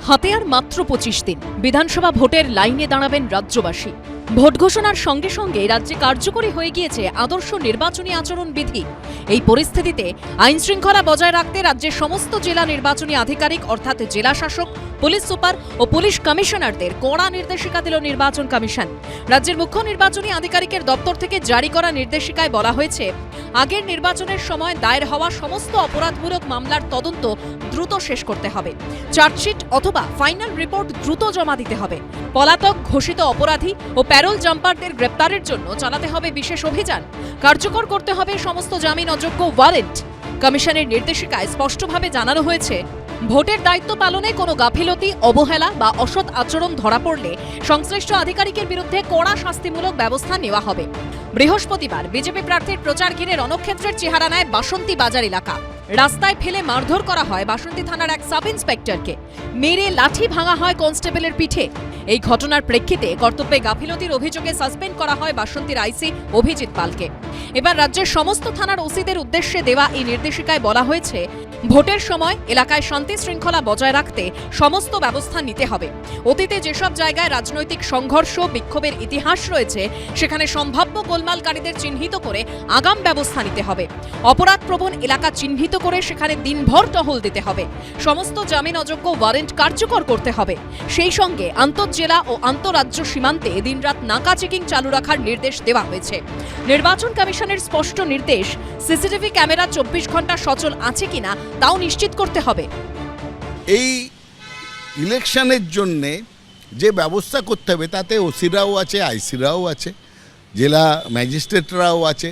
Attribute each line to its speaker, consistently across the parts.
Speaker 1: হাতে আর মাত্র 25 দিন বিধানসভা ভোটের লাইনে দাঁড়াবেন রাজ্যবাসী। ভোট ঘোষণার সঙ্গে সঙ্গে রাজ্যে কার্যকরী হয়ে গিয়েছে আদর্শ নির্বাচনী আচরণ বিধি। এই পরিস্থিতিতে আইন শৃঙ্খলা বজায় রাখতে রাজ্যের সমস্ত জেলা নির্বাচনী আধিকারিক অর্থাৎ জেলা শাসক, পুলিশ সুপার ও পুলিশ কমিশনারদের কড়া নির্দেশিকা দিল নির্বাচন কমিশন। রাজ্যের মুখ্য নির্বাচনী আধিকারিকের দপ্তর থেকে জারি করা নির্দেশিকায় বলা হয়েছে, আগের নির্বাচনের সময় দায়ের হওয়া সমস্ত অপরাধমূলক মামলার তদন্ত দ্রুত শেষ করতে হবে। চার্জশিট অথবা ফাইনাল রিপোর্ট দ্রুত জমা দিতে হবে। পলাতক ঘোষিত অপরাধী ও প্যারোল জাম্পারদের গ্রেপ্তারের জন্য চালাতে হবে বিশেষ অভিযান। কার্যকর করতে হবে সমস্ত জামিন অযোগ্য ওয়ারেন্ট। কমিশনের নির্দেশিকায় স্পষ্টভাবে জানানো হয়েছে, ভোটের দায়িত্ব পালনে কোনো গাফিলতি, অবহেলা বা অসৎ আচরণ ধরা পড়লে সংশ্লিষ্ট আধিকারিকের বিরুদ্ধে কড়া শাস্তিমূলক ব্যবস্থা নেওয়া হবে। বৃহস্পতিবার বিজেপি প্রার্থীর প্রচার ঘিরে রণক্ষেত্রের চেহারা নেয় বাসন্তী বাজার এলাকা। রাস্তায় ফেলে মারধর করা হয় বাসন্তী থানার এক সাব ইন্সপেক্টরকে, মেরে লাঠি ভাঙা হয় কনস্টেবলের পিঠে। এই ঘটনার প্রেক্ষিতে কর্তব্যে গাফিলতির অভিযোগে সাসপেন্ড করা হয় বাসন্তীর আইসি অভিজিৎ পালকে। এবার রাজ্যের সমস্ত থানার ওসিদের উদ্দেশ্যে দেওয়া এই নির্দেশিকায় বলা হয়েছে, ভোটের সময় এলাকায় শান্তি শৃঙ্খলা বজায় রাখতে সমস্ত ব্যবস্থা নিতে হবে। অতীতে যেসব জায়গায় রাজনৈতিক সংঘর্ষ, বিক্ষোভের ইতিহাস রয়েছে, সেখানে সম্ভাব্য গোলমালকারীদের চিহ্নিত করে আগাম ব্যবস্থা নিতে হবে। অপরাধপ্রবণ এলাকা চিহ্নিত করে সেখানে দিনভর টহল দিতে হবে। সমস্ত জামিন অযোগ্য ওয়ারেন্ট কার্যকর করতে হবে। সেই সঙ্গে আন্তঃজেলা ও আন্তঃরাজ্য সীমান্তে দিনরাত নাকা চেকিং চালু রাখার নির্দেশ দেওয়া হয়েছে। নির্বাচন কমিশনের স্পষ্ট নির্দেশ, সিসিটিভি ক্যামেরা 24 ঘন্টা সচল আছে কিনা তাও নিশ্চিত করতে হবে।
Speaker 2: এই ইলেকশনের জন্যে যে ব্যবস্থা করতে হবে তাতে ওসিরাও আছে, আইসিরাও আছে, জেলা ম্যাজিস্ট্রেটরাও আছে,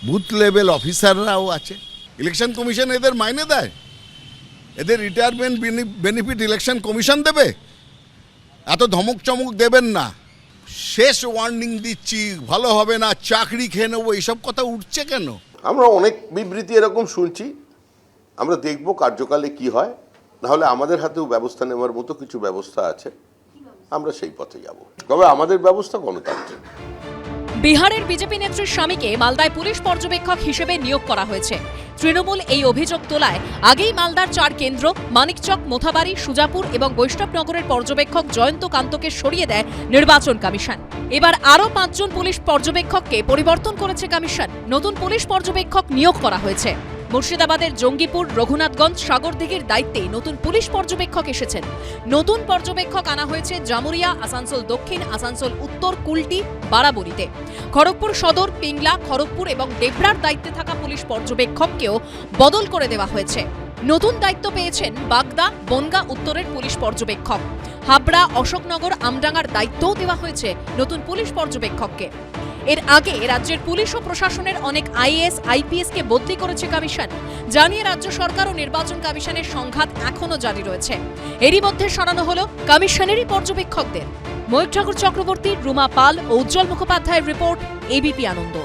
Speaker 2: বুথ লেভেল অফিসাররাও আছে। ইলেকশন কমিশন এদের মাইনে দেয়? এদের রিটায়ারমেন্ট বেনিফিট ইলেকশন কমিশন দেবে? এত ধমক চমক দেবেন না। শেষ ওয়ার্নিং দিচ্ছি, ভালো হবে না, চাকরি খেয়ে নেবো, এইসব কথা উঠছে কেন?
Speaker 3: আমরা অনেক বিবৃতি এরকম শুনছি, আমরা দেখব কার্যকালে কি হয়। নাহলে আমাদের হাতেও ব্যবস্থা নেওয়ার মতো কিছু ব্যবস্থা আছে, আমরা সেই পথে যাব। তবে আমাদের ব্যবস্থা গণতান্ত্রিক।
Speaker 1: বিহারের বিজেপি নেত্রীর স্বামীকে মালদায় পুলিশ পর্যবেক্ষক হিসেবে নিয়োগ করা হয়েছে। তৃণমূল এই অভিযোগ তোলায় আগেই মালদার 4 কেন্দ্র মানিকচক, মোথাবাড়ি, সুজাপুর এবং বৈষ্ণবনগরের পর্যবেক্ষক জয়ন্ত কান্তকে সরিয়ে দেয় নির্বাচন কমিশন। এবার আরও 5 জন পুলিশ পর্যবেক্ষককে পরিবর্তন করেছে কমিশন। নতুন পুলিশ পর্যবেক্ষক নিয়োগ করা হয়েছে। মুর্শিদাবাদের জঙ্গিপুর, রঘুনাথগঞ্জ, সাগরদিঘির দায়িত্বে নতুন পুলিশ পর্যবেক্ষক এসেছেন। নতুন পর্যবেক্ষক আনা হয়েছে জামুরিয়া, আসানসোল দক্ষিণ, আসানসোল উত্তর, কুলটি, বারাবণীতে। খড়গপুর সদর, পিংলা, খড়গপুর এবং ডেবরার দায়িত্বে থাকা পুলিশ পর্যবেক্ষককেও বদল করে দেওয়া হয়েছে। নতুন দায়িত্ব পেয়েছেন বাগদা, বনগা উত্তরের পুলিশ পর্যবেক্ষক। হাবড়া, অশোকনগর, আমডাঙ্গার দায়িত্বও দেওয়া হয়েছে নতুন পুলিশ পর্যবেক্ষককে। এর আগে রাজ্যের পুলিশ ও প্রশাসনের অনেক আইএএস, আইপিএস কে বদলি করেছে কমিশন। জানিয়ে রাজ্য সরকার ও নির্বাচন কমিশনের সংঘাত এখনো জারি রয়েছে। এরই মধ্যে সরানো হলো কমিশনেরই পর্যবেক্ষকদের। ময়ূর ঠাকুর চক্রবর্তী, রুমা পাল ও উজ্জ্বল মুখোপাধ্যায়ের রিপোর্ট, এবিপি আনন্দ।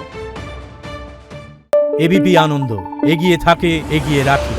Speaker 4: এবিপি আনন্দ, এগিয়ে থাকে, এগিয়ে রাখে।